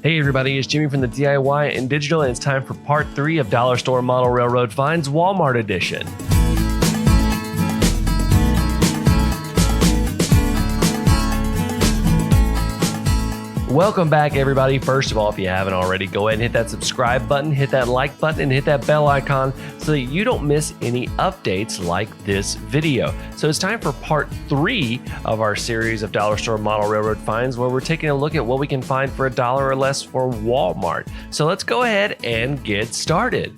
Hey everybody, it's Jimmy from the DIY and Digital, and it's time for part 3 of Dollar Store Model Railroad Finds Walmart Edition. Welcome back everybody. First of all, if you haven't already, go ahead and hit that subscribe button, hit that like button, and hit that bell icon so that you don't miss any updates like this video. So it's time for part 3 of our series of Dollar Store Model Railroad Finds, where we're taking a look at what we can find for $1 or less for Walmart. So let's go ahead and get started.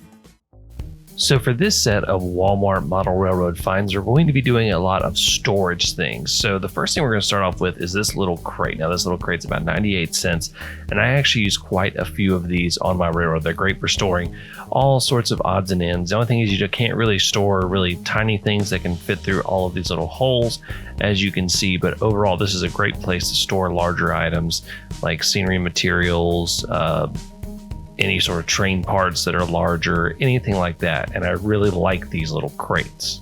So for this set of Walmart Model Railroad Finds, we're going to be doing a lot of storage things. So the first thing we're going to start off with is this little crate. Now this little crate's about 98 cents, and I actually use quite a few of these on my railroad. They're great for storing all sorts of odds and ends. The only thing is you can't really store really tiny things that can fit through all of these little holes, as you can see, but overall this is a great place to store larger items like scenery materials, any sort of train parts that are larger, anything like that. And I really like these little crates.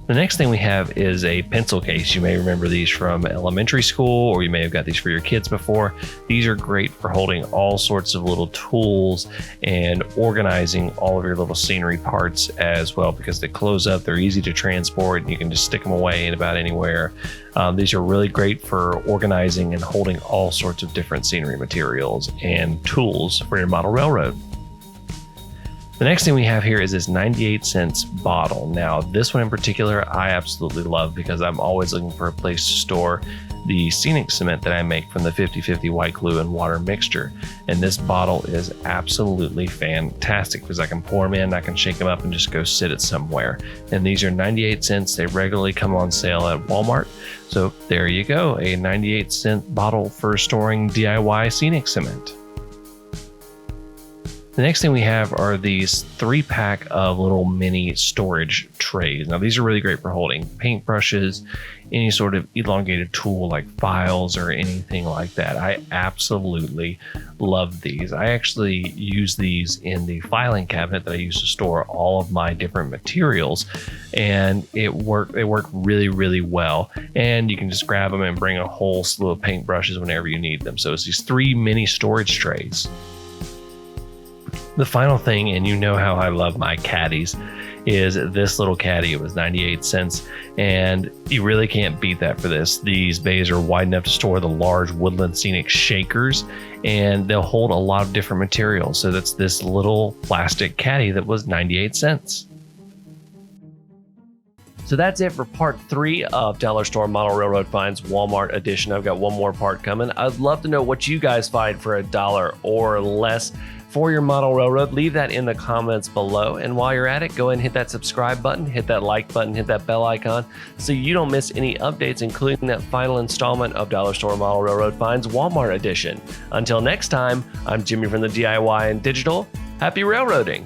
The next thing we have is a pencil case. You may remember these from elementary school, or you may have got these for your kids before. These are great for holding all sorts of little tools and organizing all of your little scenery parts as well, because they close up, they're easy to transport, and you can just stick them away in about anywhere. These are really great for organizing and holding all sorts of different scenery materials and tools for your model railroad. The next thing we have here is this 98 cents bottle. Now, this one in particular, I absolutely love because I'm always looking for a place to store the scenic cement that I make from the 50/50 white glue and water mixture. And this bottle is absolutely fantastic because I can pour them in, I can shake them up and just go sit it somewhere. And these are 98 cents. They regularly come on sale at Walmart. So there you go, a 98 cent bottle for storing DIY scenic cement. The next thing we have are these 3-pack of little mini storage trays. Now these are really great for holding paintbrushes, any sort of elongated tool like files or anything like that. I absolutely love these. I actually use these in the filing cabinet that I use to store all of my different materials, and they work really, really well. And you can just grab them and bring a whole slew of paintbrushes whenever you need them. So it's these 3 mini storage trays. The final thing, and you know how I love my caddies, is this little caddy. It was 98 cents, and you really can't beat that for this. These bays are wide enough to store the large woodland scenic shakers, and they'll hold a lot of different materials. So that's this little plastic caddy that was 98 cents. So that's it for part 3 of Dollar Store Model Railroad Finds Walmart Edition. I've got one more part coming. I'd love to know what you guys find for $1 or less for your model railroad. Leave that in the comments below. And while you're at it, go ahead and hit that subscribe button, hit that like button, hit that bell icon so you don't miss any updates, including that final installment of Dollar Store Model Railroad Finds Walmart Edition. Until next time, I'm Jimmy from the DIY and Digital. Happy railroading.